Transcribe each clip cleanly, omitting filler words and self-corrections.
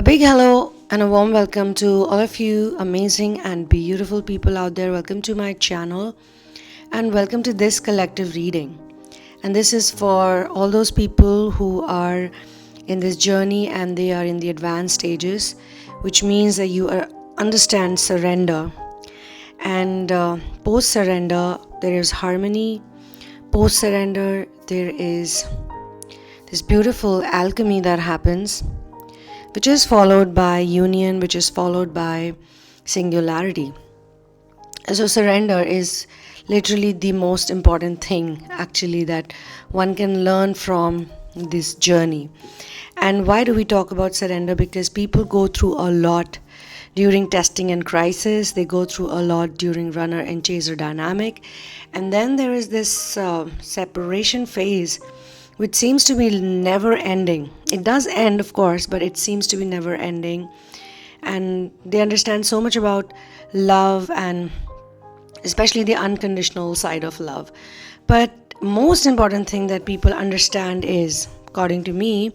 A big hello and a warm welcome to all of you amazing and beautiful people out there. Welcome to my channel and welcome to this collective reading. And this is for all those people who are in this journey and they are in the advanced stages, which means that you understand surrender. And post surrender, there is harmony. Post surrender, there is this beautiful alchemy that happens, which is followed by union, which is followed by singularity. So surrender is literally the most important thing actually that one can learn from this journey. And why do we talk about surrender? Because people go through a lot during testing and crisis. They go through a lot during runner and chaser dynamic. And then there is this separation phase, which seems to be never ending. It does end, of course, but it seems to be never ending. And they understand so much about love and especially the unconditional side of love. But most important thing that people understand is, according to me,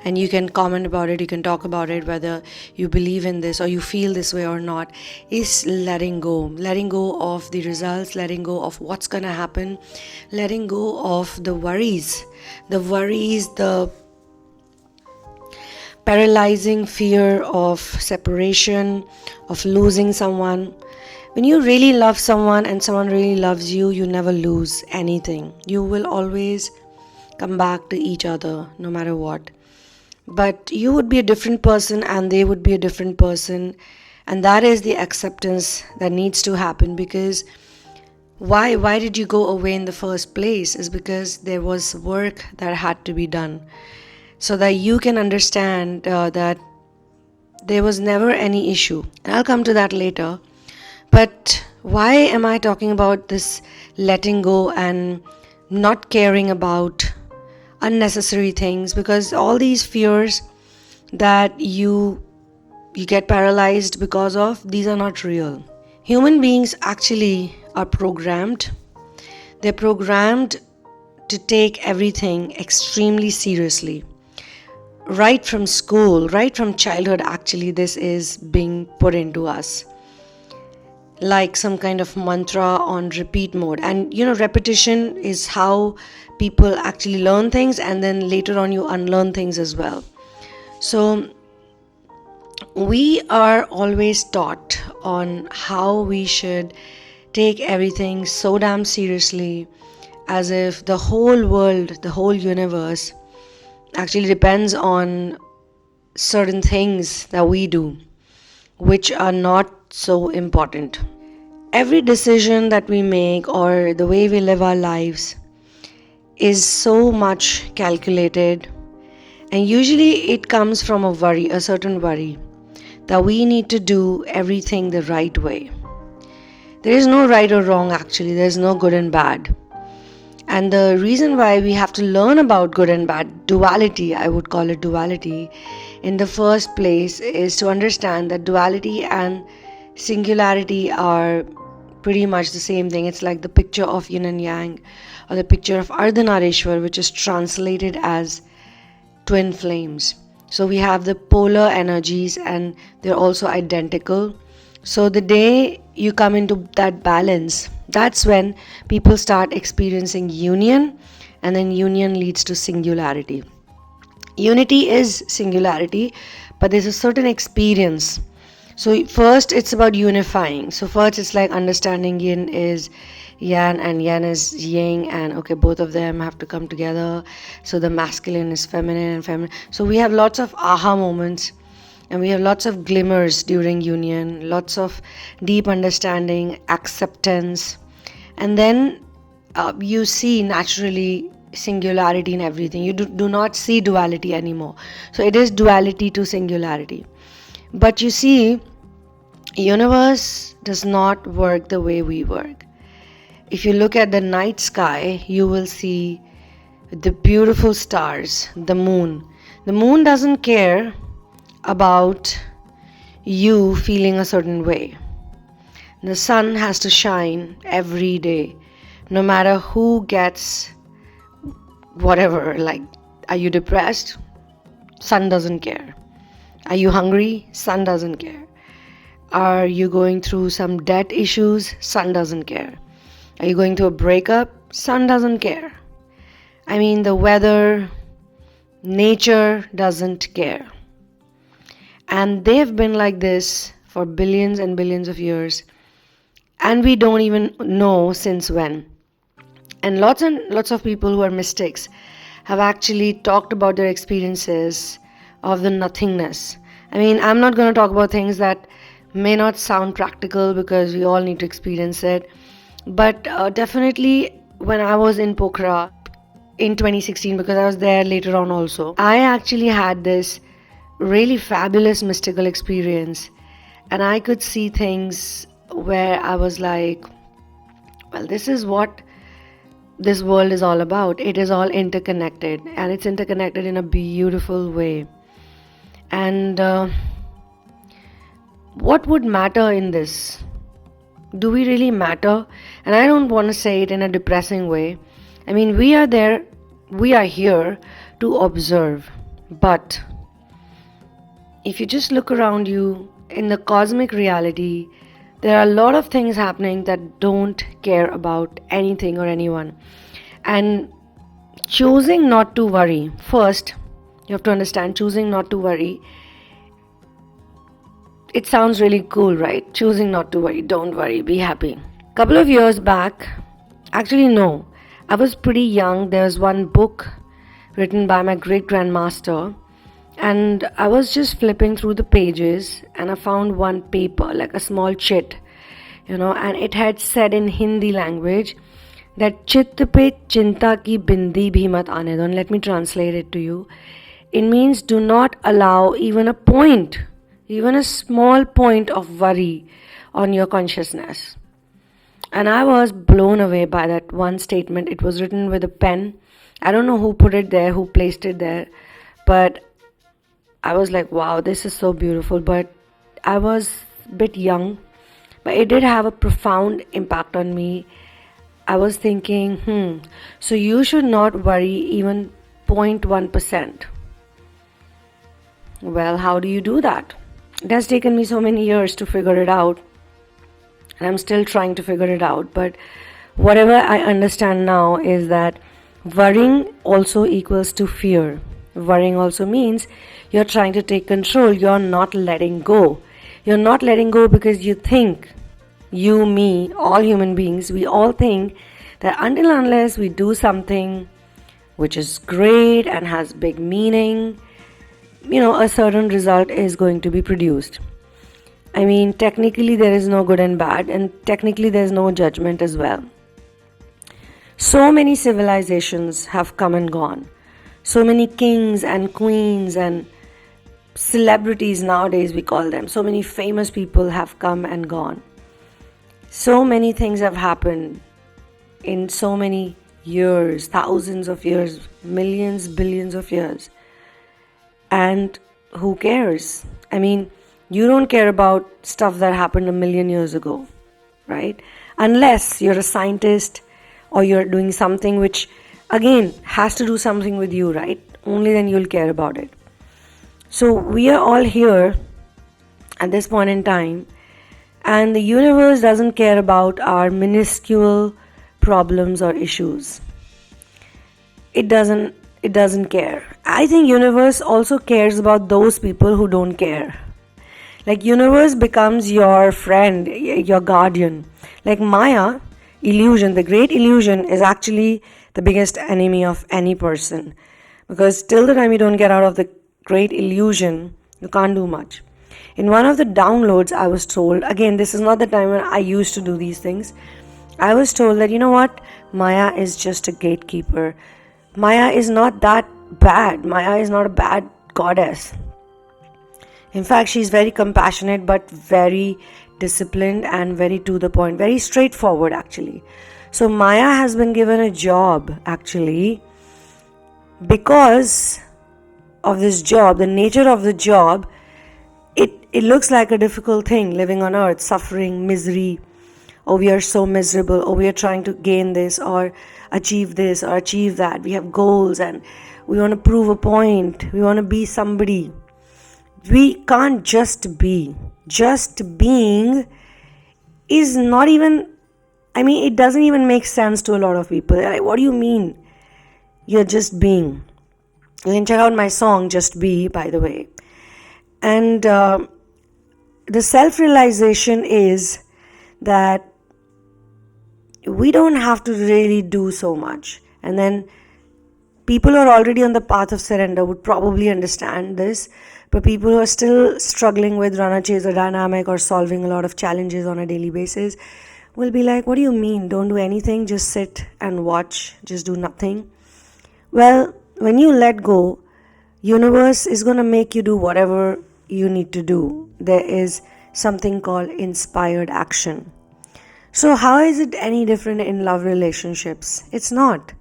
and you can comment about it, you can talk about it, whether you believe in this or you feel this way or not, is letting go of the results, letting go of what's going to happen, letting go of the worries, the paralyzing fear of separation, of losing someone. When you really love someone and someone really loves you, you never lose anything. You will always come back to each other no matter what. But you would be a different person and they would be a different person, and that is the acceptance that needs to happen. Because why did you go away in the first place? Is because there was work that had to be done so that you can understand that there was never any issue, and I'll come to that later. But why am I talking about this letting go and not caring about unnecessary things? Because all these fears that you get paralyzed because of, these are not real. Human beings actually are programmed. They're programmed to take everything extremely seriously. Right from school, right from childhood, actually, this is being put into us like some kind of mantra on repeat mode. And repetition is how people actually learn things, and then later on you unlearn things as well. So we are always taught on how we should take everything so damn seriously, as if the whole world, the whole universe actually depends on certain things that we do, which are not so important. Every decision that we make or the way we live our lives is so much calculated, and usually it comes from a certain worry that we need to do everything the right way. There is no right or wrong actually, there is no good and bad. And the reason why we have to learn about good and bad, duality, I would call it duality, in the first place, is to understand that duality and singularity are pretty much the same thing. It's like the picture of yin and yang, or the picture of Ardhanarishwar, which is translated as twin flames. So we have the polar energies and they're also identical. So the day you come into that balance, that's when people start experiencing union, and then union leads to singularity. Unity is singularity, but there's a certain experience. So first it's about unifying. So first it's like understanding yin is yang and yang is yang, and okay, both of them have to come together. So the masculine is feminine and feminine. So we have lots of aha moments, and we have lots of glimmers during union, lots of deep understanding, acceptance, and then you see naturally singularity in everything. You do not see duality anymore. So it is duality to singularity. But you see, universe does not work the way we work. If you look at the night sky, you will see the beautiful stars, the moon. The moon doesn't care about you feeling a certain way. The sun has to shine every day, no matter who gets whatever. Like, are you depressed? Sun doesn't care. Are you hungry? Sun doesn't care. Are you going through some debt issues? Sun doesn't care. Are you going through a breakup? Sun doesn't care. I mean, the weather, nature doesn't care. And they've been like this for billions and billions of years. And we don't even know since when. And lots of people who are mystics have actually talked about their experiences of the nothingness. I mean, I'm not going to talk about things that may not sound practical because we all need to experience it. But definitely when I was in Pokhara in 2016, because I was there later on also, I actually had this really fabulous mystical experience. And I could see things where I was like, well, this is what this world is all about. It is all interconnected, and it's interconnected in a beautiful way. And what would matter in this? Do we really matter? And I don't want to say it in a depressing way. I mean, we are here to observe. But if you just look around you in the cosmic reality, there are a lot of things happening that don't care about anything or anyone. And choosing not to worry, first, you have to understand, choosing not to worry, it sounds really cool, right? Choosing not to worry, don't worry, be happy. Couple of years back, actually no, I was pretty young. There was one book written by my great grandmaster, and I was just flipping through the pages and I found one paper, like a small chit, and it had said in Hindi language that Chitt pe chinta ki bindi bhi mat aane do. Let me translate it to you. It means do not allow even a small point of worry on your consciousness. And I was blown away by that one statement. It was written with a pen. I don't know who put it there, who placed it there, but I was like, wow, this is so beautiful. But I was a bit young, but it did have a profound impact on me. I was thinking, so you should not worry even 0.1%. Well, how do you do that? It has taken me so many years to figure it out, and I'm still trying to figure it out. But whatever I understand now is that worrying also equals to fear. Worrying also means you're trying to take control. You're not letting go. You're not letting go because you think, you, me, all human beings, we all think that until unless we do something which is great and has big meaning, a certain result is going to be produced. I mean, technically there is no good and bad, and technically there is no judgment as well. So many civilizations have come and gone. So many kings and queens and celebrities nowadays we call them. So many famous people have come and gone. So many things have happened in so many years, thousands of years, millions, billions of years. And who cares? I mean, you don't care about stuff that happened a million years ago, right? Unless you're a scientist or you're doing something which, again, has to do something with you, right? Only then you'll care about it. So we are all here at this point in time, and the universe doesn't care about our minuscule problems or issues. It doesn't care. I think universe also cares about those people who don't care. Like universe becomes your friend, your guardian. Like Maya, illusion, the great illusion is actually the biggest enemy of any person. Because till the time you don't get out of the great illusion, you can't do much. In one of the downloads I was told, again this is not the time when I used to do these things, I was told that Maya is just a gatekeeper. Maya is not that bad. Maya is not a bad goddess. In fact, she's very compassionate but very disciplined and very to the point, very straightforward actually. So Maya has been given a job actually because of this job, the nature of the job. It looks like a difficult thing, living on earth, suffering, misery. Oh, we are so miserable. Oh, we are trying to gain this or achieve this or achieve that. We have goals and we want to prove a point. We want to be somebody. We can't just be. Just being is not even, it doesn't even make sense to a lot of people. They're like, what do you mean? You're just being. You can check out my song, Just Be, by the way. And the self-realization is that we don't have to really do so much. And then people who are already on the path of surrender would probably understand this. But people who are still struggling with runner-chaser dynamic or solving a lot of challenges on a daily basis will be like, what do you mean? Don't do anything, just sit and watch, just do nothing. Well, when you let go, universe is going to make you do whatever you need to do. There is something called inspired action. So how is it any different in love relationships? It's not.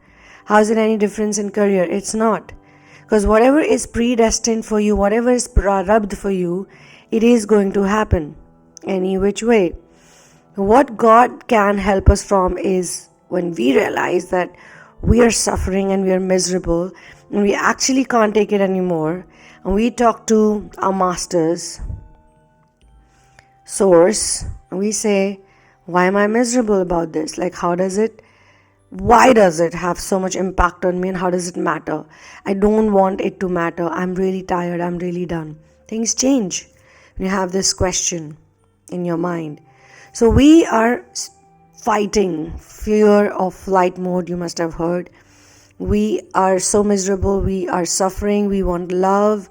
How is it any difference in career? It's not. Because whatever is predestined for you, whatever is prarabdha for you, it is going to happen any which way. What God can help us from is when we realize that we are suffering and we are miserable and we actually can't take it anymore, and we talk to our masters, source, and we say, why am I miserable about this? Like, why does it have so much impact on me, and how does it matter? I don't want it to matter. I'm really tired. I'm really done. Things change when you have this question in your mind. So we are fighting fear of flight mode, you must have heard. We are so miserable. We are suffering. We want love.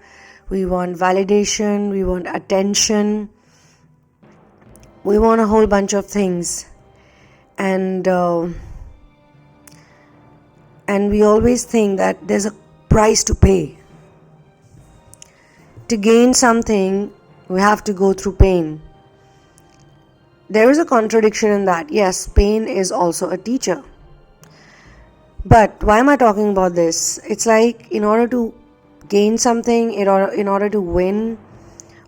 We want validation. We want attention. We want a whole bunch of things. And we always think that there's a price to pay. To gain something, we have to go through pain. There is a contradiction in that. Yes, pain is also a teacher. But why am I talking about this? It's like in order to gain something, in order to win,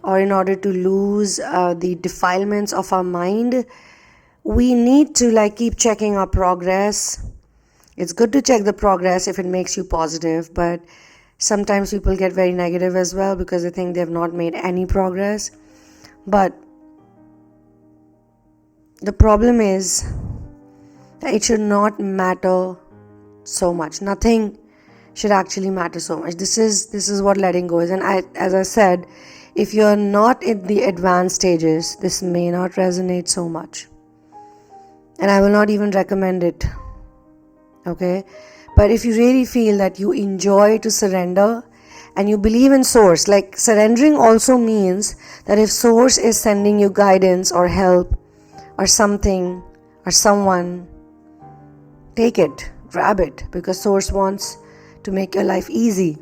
or in order to lose the defilements of our mind, we need to keep checking our progress. It's good to check the progress if it makes you positive, but sometimes people get very negative as well because they think they have not made any progress. But the problem is that it should not matter so much. Nothing should actually matter so much. This is what letting go is. And as I said, if you're not in the advanced stages, this may not resonate so much. And I will not even recommend it. Okay? But if you really feel that you enjoy to surrender and you believe in source, like surrendering also means that if source is sending you guidance or help or something or someone, take it, grab it, because source wants to make your life easy.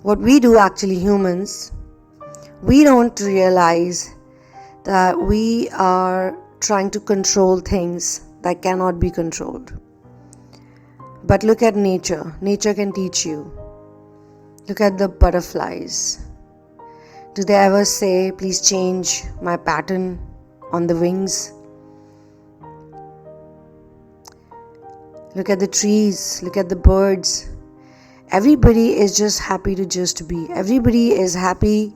What we do actually, humans, we don't realize that we are trying to control things that cannot be controlled. But look at nature. Nature can teach you. Look at the butterflies. Do they ever say, please change my pattern on the wings? Look at the trees. Look at the birds. Everybody is just happy to just be. Everybody is happy.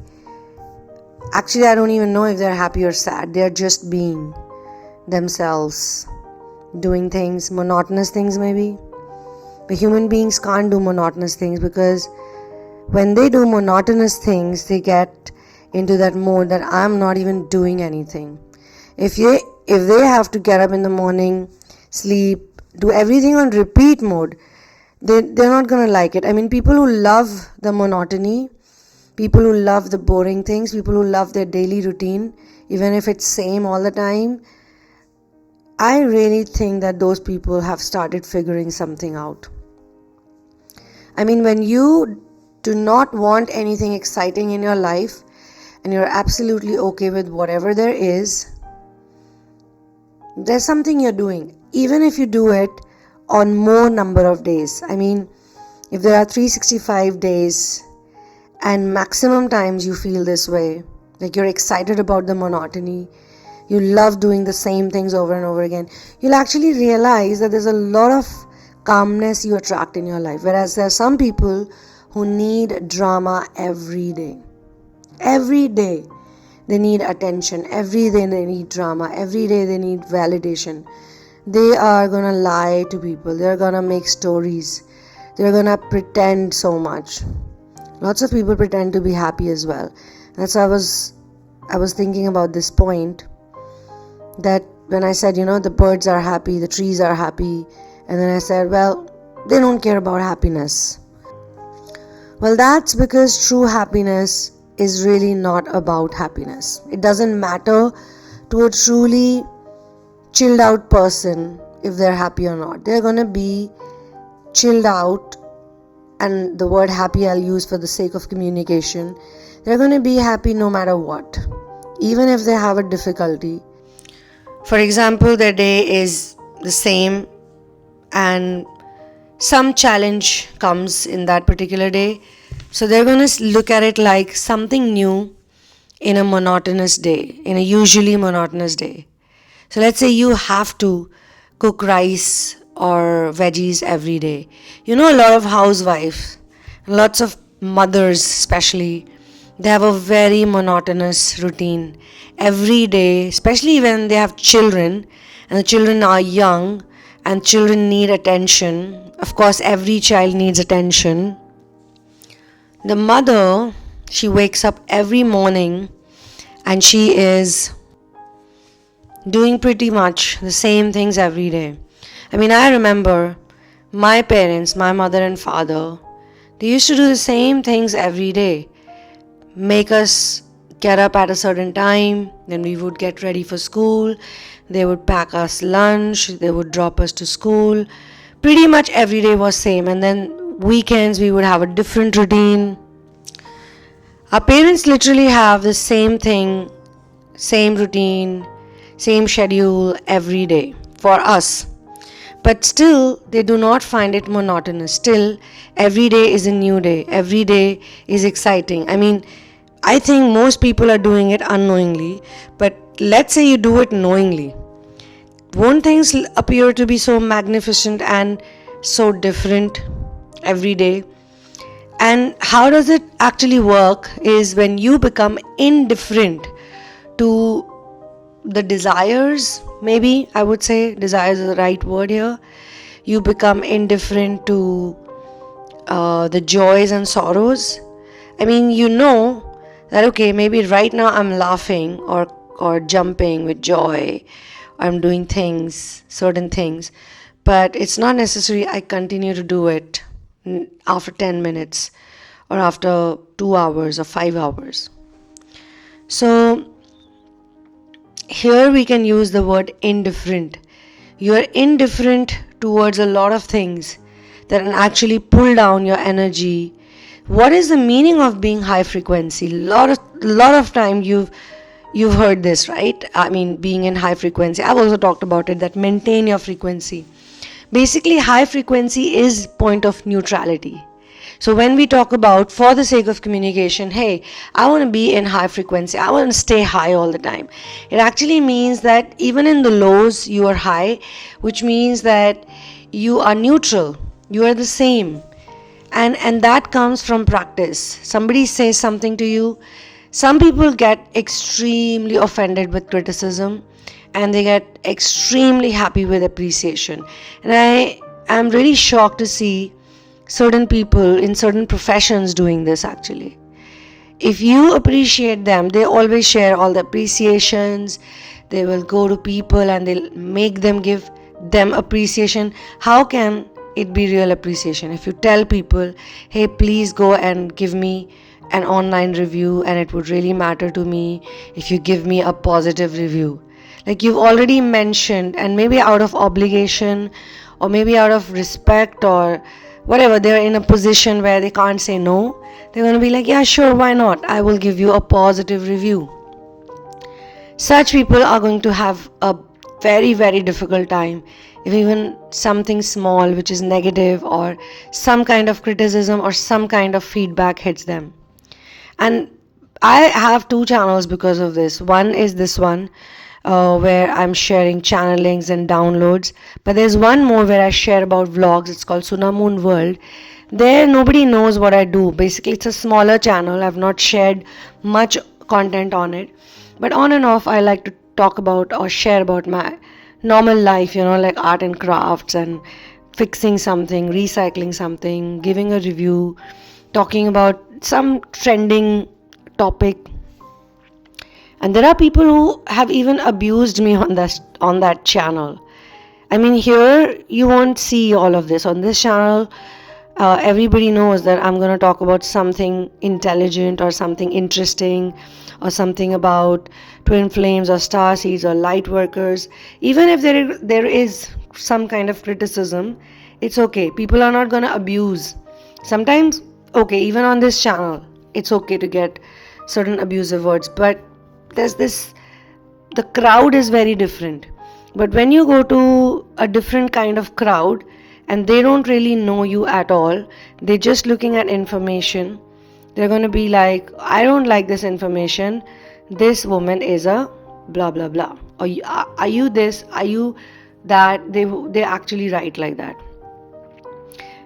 Actually, I don't even know if they're happy or sad. They're just being themselves, doing things, monotonous things maybe. But human beings can't do monotonous things, because when they do monotonous things, they get into that mode that I'm not even doing anything. If they have to get up in the morning, sleep, do everything on repeat mode, they're not going to like it. People who love the monotony, people who love the boring things, people who love their daily routine, even if it's same all the time, I really think that those people have started figuring something out. When you do not want anything exciting in your life and you're absolutely okay with whatever there is, there's something you're doing. Even if you do it on more number of days. If there are 365 days and maximum times you feel this way, like you're excited about the monotony, you love doing the same things over and over again, you'll actually realize that there's a lot of calmness you attract in your life. Whereas there are some people who need drama every day. Every day they need attention. Every day they need drama. Every day they need validation. They are gonna lie to people. They're gonna make stories. They're gonna pretend so much. Lots of people pretend to be happy as well. That's why I was thinking about this point, that when I said, the birds are happy, the trees are happy, and then I said, well, they don't care about happiness. Well, that's because true happiness is really not about happiness. It doesn't matter to a truly chilled out person if they're happy or not. They're gonna be chilled out, and the word happy I'll use for the sake of communication. They're gonna be happy no matter what, even if they have a difficulty. For example, their day is the same and some challenge comes in that particular day. So they're going to look at it like something new in a monotonous day, in a usually monotonous day. So let's say you have to cook rice or veggies every day. A lot of housewives, lots of mothers especially, they have a very monotonous routine every day, especially when they have children and the children are young and children need attention. Of course, every child needs attention. The mother, she wakes up every morning and she is doing pretty much the same things every day. I remember my parents, my mother and father, they used to do the same things every day. Make us get up at a certain time, then we would get ready for school, they would pack us lunch, they would drop us to school. Pretty much every day was same, and then weekends we would have a different routine. Our parents literally have the same thing, same routine, same schedule every day for us. But still, they do not find it monotonous. Still, every day is a new day. Every day is exciting. I think most people are doing it unknowingly, but let's say you do it knowingly. Won't things appear to be so magnificent and so different every day? And how does it actually work is when you become indifferent to the desires, maybe I would say desires is the right word here. You become indifferent to the joys and sorrows. That okay, maybe right now I'm laughing or jumping with joy, I'm doing certain things, but it's not necessary I continue to do it after 10 minutes or after 2 hours or 5 hours. So here we can use the word indifferent. You are indifferent towards a lot of things that can actually pull down your energy. What is the meaning of being high frequency? Lot of time you've heard this, right? Being in high frequency. I've also talked about it, that maintain your frequency. Basically, high frequency is point of neutrality. So when we talk about, for the sake of communication, hey, I want to be in high frequency, I want to stay high all the time. It actually means that even in the lows, you are high, which means that you are neutral, you are the same. And that comes from practice. Somebody says something to you. Some people get extremely offended with criticism and they get extremely happy with appreciation. And I am really shocked to see certain people in certain professions doing this actually. If you appreciate them, they always share all the appreciations. They will go to people and they'll make them give them appreciation. How can it be real appreciation if you tell people, hey, please go and give me an online review, and it would really matter to me if you give me a positive review? Like you've already mentioned, and maybe out of obligation or maybe out of respect or whatever, they're in a position where they can't say no. They're going to be like, yeah, sure, why not? I will give you a positive review. Such people are going to have a very, very difficult time if even something small which is negative or some kind of criticism or some kind of feedback hits them. And I have 2 channels because of this. One is this one, where I'm sharing channelings and downloads. But there's one more where I share about vlogs. It's called Sunamoon World. There, nobody knows what I do. Basically, it's a smaller channel. I've not shared much content on it. But on and off, I like to talk about or share about my normal life, like art and crafts and fixing something, recycling something, giving a review, talking about some trending topic. And there are people who have even abused me on that channel. I mean, here you won't see all of this. On this channel, everybody knows that I'm going to talk about something intelligent or something interesting or something about twin flames or star seeds or light workers. Even if there is some kind of criticism, it's okay. People are not going to abuse. Sometimes, okay, even on this channel, it's okay to get certain abusive words, but the crowd is very different. But when you go to a different kind of crowd and they don't really know you at all, they're just looking at information, they're going to be like, I don't like this information, this woman is a blah blah blah, or are you this, are you that. They actually write like that.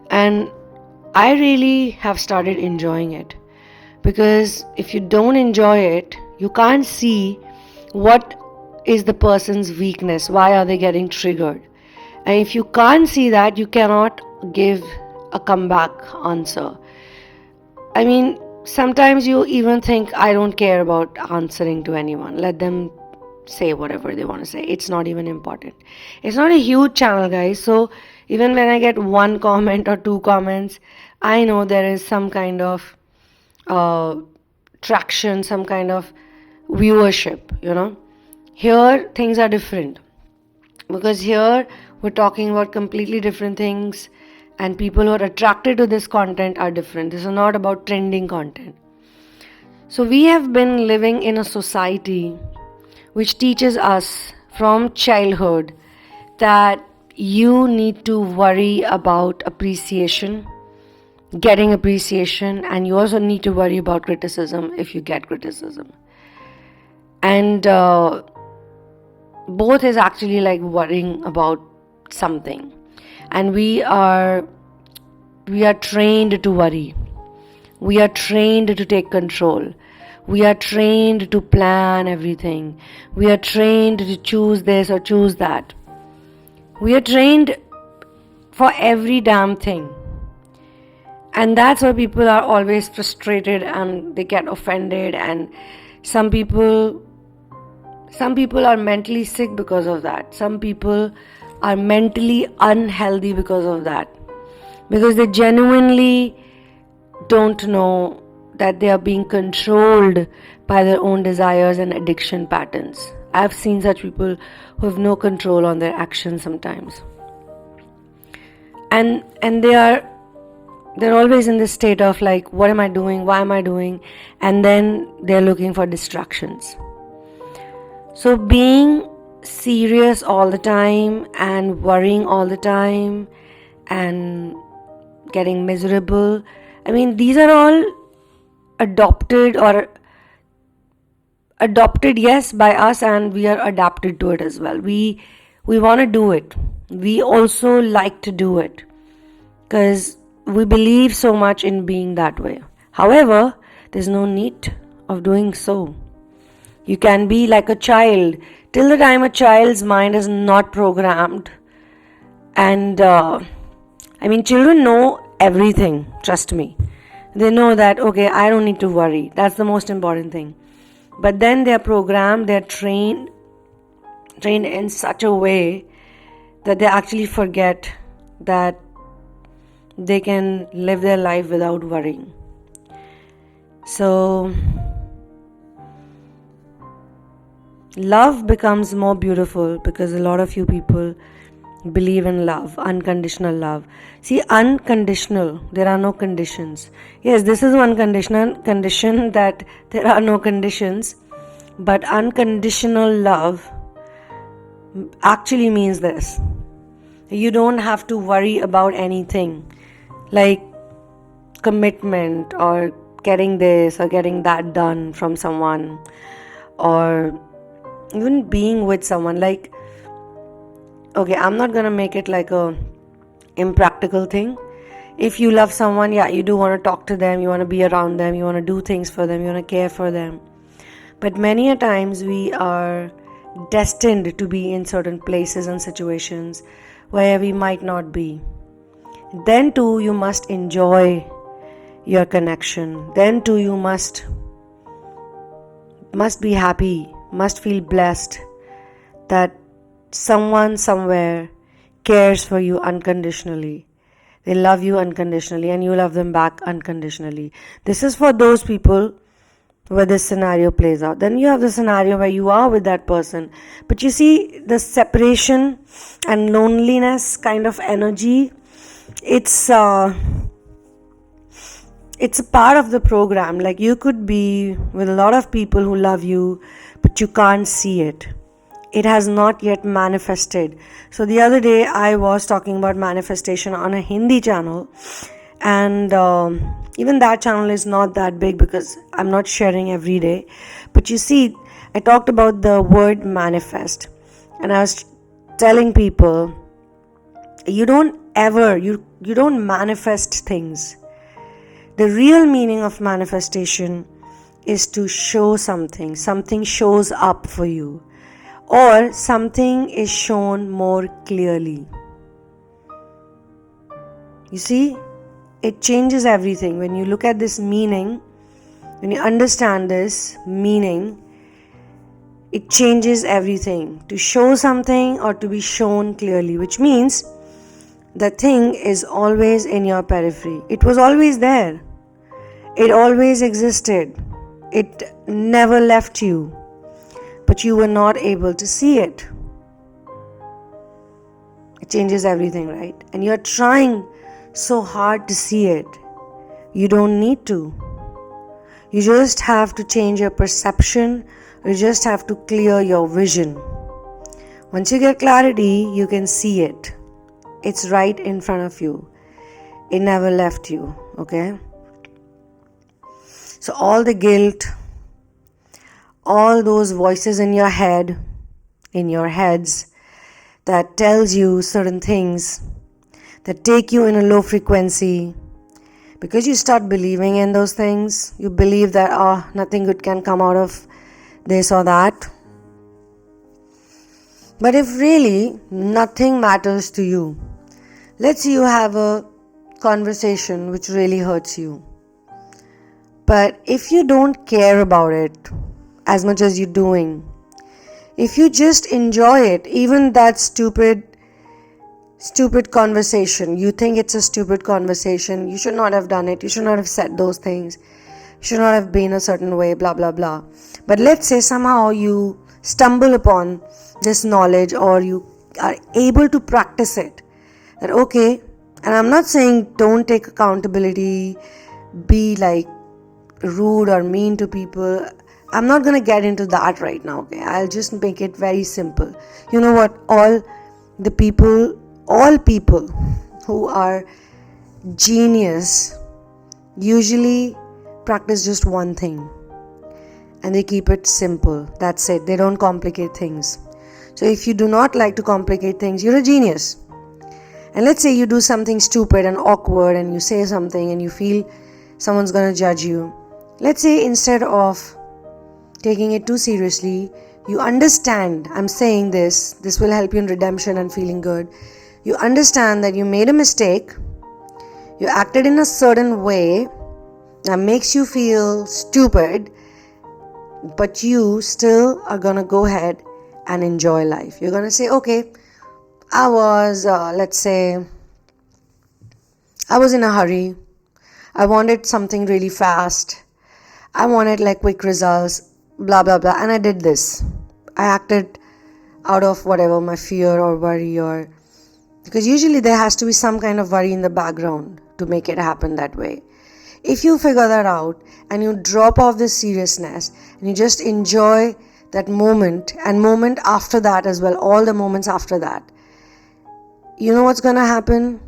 And I really have started enjoying it, because if you don't enjoy it, you can't see what is the person's weakness, why are they getting triggered. And if you can't see that, you cannot give a comeback answer. I mean, sometimes you even think, I don't care about answering to anyone, let them say whatever they want to say, it's not even important. It's not a huge channel, guys, so even when I get one comment or two comments, I know there is some kind of traction, some kind of viewership. Here things are different, because here we're talking about completely different things, and people who are attracted to this content are different. This is not about trending content. So we have been living in a society which teaches us from childhood that you need to worry about appreciation, getting appreciation, and you also need to worry about criticism if you get criticism. And both is actually like worrying about something. And we are trained to worry. We are trained to take control. We are trained to plan everything. We are trained to choose this or choose that. We are trained for every damn thing. And that's why people are always frustrated and they get offended, and some people are mentally sick because of that. Some people are mentally unhealthy because of that, because they genuinely don't know that they are being controlled by their own desires and addiction patterns. I've seen such people who have no control on their actions sometimes, and they're always in this state of like, what am I doing, why am I doing, and then they're looking for distractions. So being serious all the time and worrying all the time and getting miserable, I mean, these are all adopted, yes, by us, and we are adapted to it as well. We want to do it. We also like to do it because we believe so much in being that way. However, there's no need of doing so. You can be like a child till the time a child's mind is not programmed. And children know everything, trust me. They know that, okay, I don't need to worry. That's the most important thing. But then they're programmed, they're trained in such a way that they actually forget that they can live their life without worrying. So love becomes more beautiful because a lot of you people believe in love, unconditional love. See, unconditional, there are no conditions. Yes, this is one condition that there are no conditions, but unconditional love actually means this. You don't have to worry about anything like commitment or getting this or getting that done from someone, or even being with someone, like, okay, I'm not gonna make it like a impractical thing. If you love someone, yeah, you do want to talk to them, you want to be around them, you want to do things for them, you want to care for them. But many a times we are destined to be in certain places and situations where we might not be. Then too you must enjoy your connection. Then too you must be happy, must feel blessed that someone somewhere cares for you unconditionally. They love you unconditionally and you love them back unconditionally. This is for those people where this scenario plays out. Then you have the scenario where you are with that person, but you see the separation and loneliness kind of energy, it's a part of the program. Like, you could be with a lot of people who love you, but you can't see it. It has not yet manifested. So the other day I was talking about manifestation on a Hindi channel, and even that channel is not that big because I'm not sharing every day. But you see, I talked about the word manifest, and I was telling people, you don't manifest things. The real meaning of manifestation is to show something. Something shows up for you, or something is shown more clearly. You see, it changes everything. When you look at this meaning, when you understand this meaning, it changes everything. To show something or to be shown clearly, which means the thing is always in your periphery. It was always there. It always existed. It never left you. But you were not able to see it. It changes everything, right? And you're trying so hard to see it. You don't need to. You just have to change your perception. You just have to clear your vision. Once you get clarity, you can see it. It's right in front of you. It never left you, okay? So all the guilt, all those voices in your head, in your heads, that tells you certain things, that take you in a low frequency, because you start believing in those things, you believe that nothing good can come out of this or that. But if really nothing matters to you, let's say you have a conversation which really hurts you, but if you don't care about it as much as you're doing, if you just enjoy it, even that stupid conversation, you think it's a stupid conversation, you should not have done it, you should not have said those things, you should not have been a certain way, blah blah blah. But let's say somehow you stumble upon this knowledge, or you are able to practice it, that okay, and I'm not saying don't take accountability, be like rude or mean to people. I'm not going to get into that right now, okay? I'll just make it very simple. You know what? All people who are genius usually practice just one thing, and they keep it simple. That's it. They don't complicate things. So if you do not like to complicate things, you're a genius. And let's say you do something stupid and awkward, and you say something and you feel someone's going to judge you. Let's say instead of taking it too seriously, you understand, I'm saying this will help you in redemption and feeling good. You understand that you made a mistake, you acted in a certain way that makes you feel stupid, but you still are going to go ahead and enjoy life. You're going to say, okay, I was in a hurry. I wanted something really fast. I wanted like quick results, blah blah blah, and I did this. I acted out of whatever, my fear or worry, or because usually there has to be some kind of worry in the background to make it happen that way. If you figure that out and you drop off this seriousness and you just enjoy that moment and moment after that as well, all the moments after that, you know what's going to happen?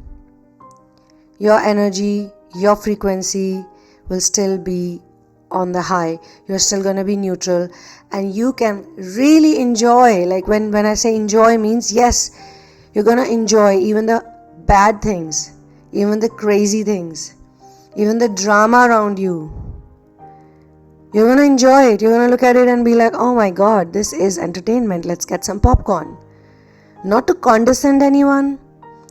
Your energy, your frequency will still be on the high. You're still going to be neutral, and you can really enjoy. Like when I say enjoy means, yes, you're going to enjoy even the bad things, even the crazy things, even the drama around you. You're going to enjoy it. You're going to look at it and be like, oh my God, this is entertainment. Let's get some popcorn. Not to condescend anyone,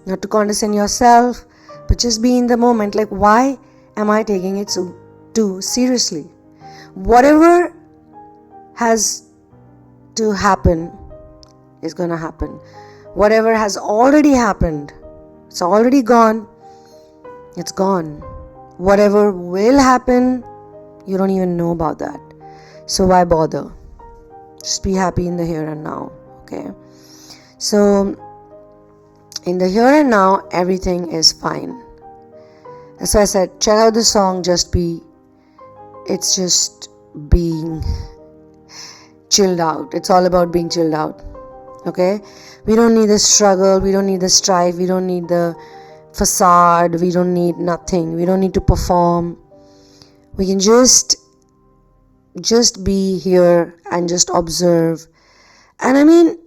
not to condescend yourself, but just be in the moment. Like, why am I taking it so too seriously? Whatever has to happen is going to happen. Whatever has already happened, it's already gone. It's gone. Whatever will happen, you don't even know about that. So why bother? Just be happy in the here and now. Okay. So in the here and now, everything is fine. That's why I said, check out the song Just Be. It's just being chilled out. It's all about being chilled out. Okay? We don't need the struggle. We don't need the strife. We don't need the facade. We don't need nothing. We don't need to perform. We can just be here and just observe. And I mean,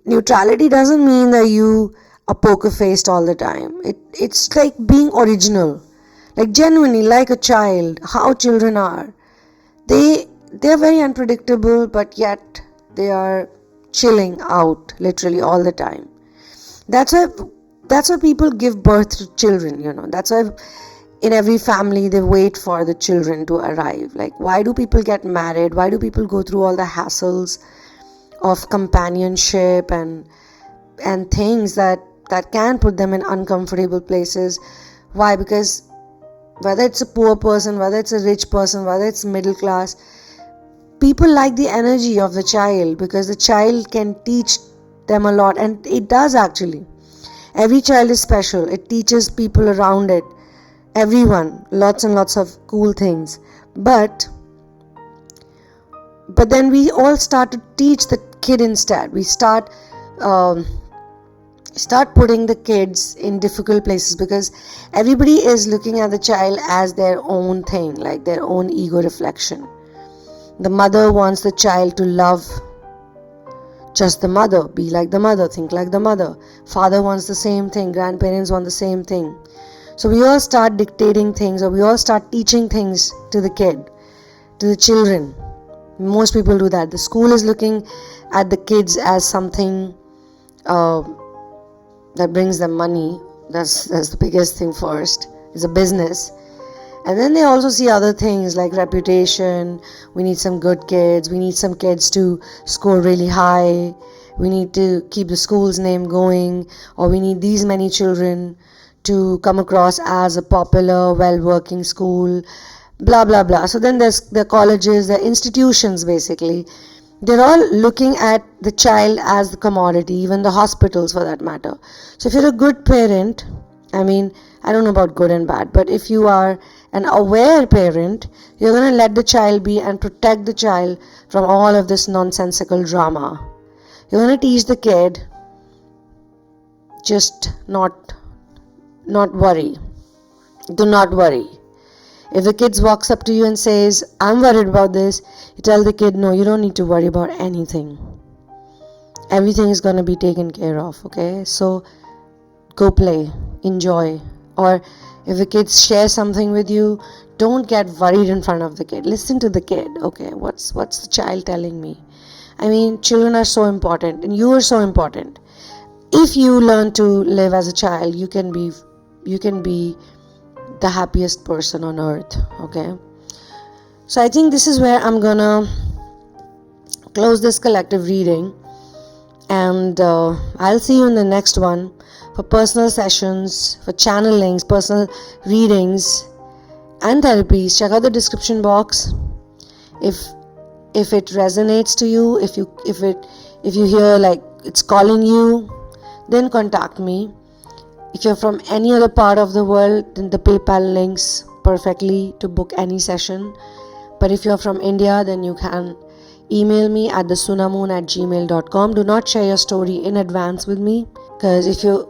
neutrality doesn't mean that you are poker faced all the time. It's like being original, like genuinely, like a child. How children are, they're very unpredictable, but yet they are chilling out literally all the time. That's why people give birth to children. That's why in every family they wait for the children to arrive. Like, why do people get married? Why do people go through all the hassles of companionship and things that can put them in uncomfortable places? Why? Because whether it's a poor person, whether it's a rich person, whether it's middle class, people like the energy of the child, because the child can teach them a lot, and it does actually. Every child is special. It teaches people around it, everyone, lots and lots of cool things. But then we all start to teach the kid instead. We start putting the kids in difficult places, because everybody is looking at the child as their own thing, like their own ego reflection. The mother wants the child to love just the mother, be like the mother, think like the mother. Father wants the same thing. Grandparents want the same thing. So we all start dictating things, or we all start teaching things to the kid, to the children. Most people do that. The school is looking at the kids as something that brings them money. That's the biggest thing first. It's a business. And then they also see other things like reputation. We need some good kids. We need some kids to score really high. We need to keep the school's name going. Or we need these many children to come across as a popular, well-working school. Blah, blah, blah. So then there's the colleges, the institutions basically. They're all looking at the child as the commodity, even the hospitals for that matter. So if you're a good parent, I mean, I don't know about good and bad, but if you are an aware parent, you're going to let the child be and protect the child from all of this nonsensical drama. You're going to teach the kid, just not worry. Do not worry. If the kid walks up to you and says, I'm worried about this, you tell the kid, no, you don't need to worry about anything. Everything is going to be taken care of, okay? So go play, enjoy. Or if the kids share something with you, don't get worried in front of the kid. Listen to the kid. Okay, what's the child telling me? I mean, children are so important, and you are so important. If you learn to live as a child, you can be the happiest person on earth. Okay, so I think this is where I'm gonna close this collective reading, and I'll see you in the next one for personal sessions, for channelings, personal readings and therapies. Check out the description box. If it resonates to you, if you hear like it's calling you, then contact me. If you're from any other part of the world, then the PayPal links perfectly to book any session. But if you're from India, then you can email me at thesunamoon@gmail.com. Do not share your story in advance with me, because if you're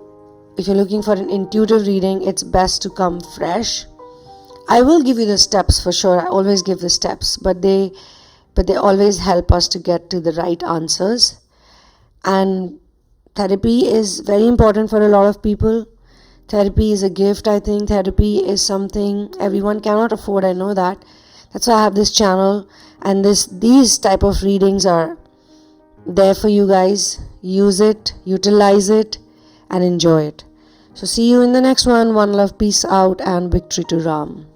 looking for an intuitive reading, it's best to come fresh. I will give you the steps for sure. I always give the steps, but they always help us to get to the right answers. And therapy is very important for a lot of people. Therapy is a gift, I think. Therapy is something everyone cannot afford, I know that. That's why I have this channel, and these type of readings are there for you guys. Use it, utilize it, and enjoy it. So see you in the next one. One love, peace out, and victory to Ram.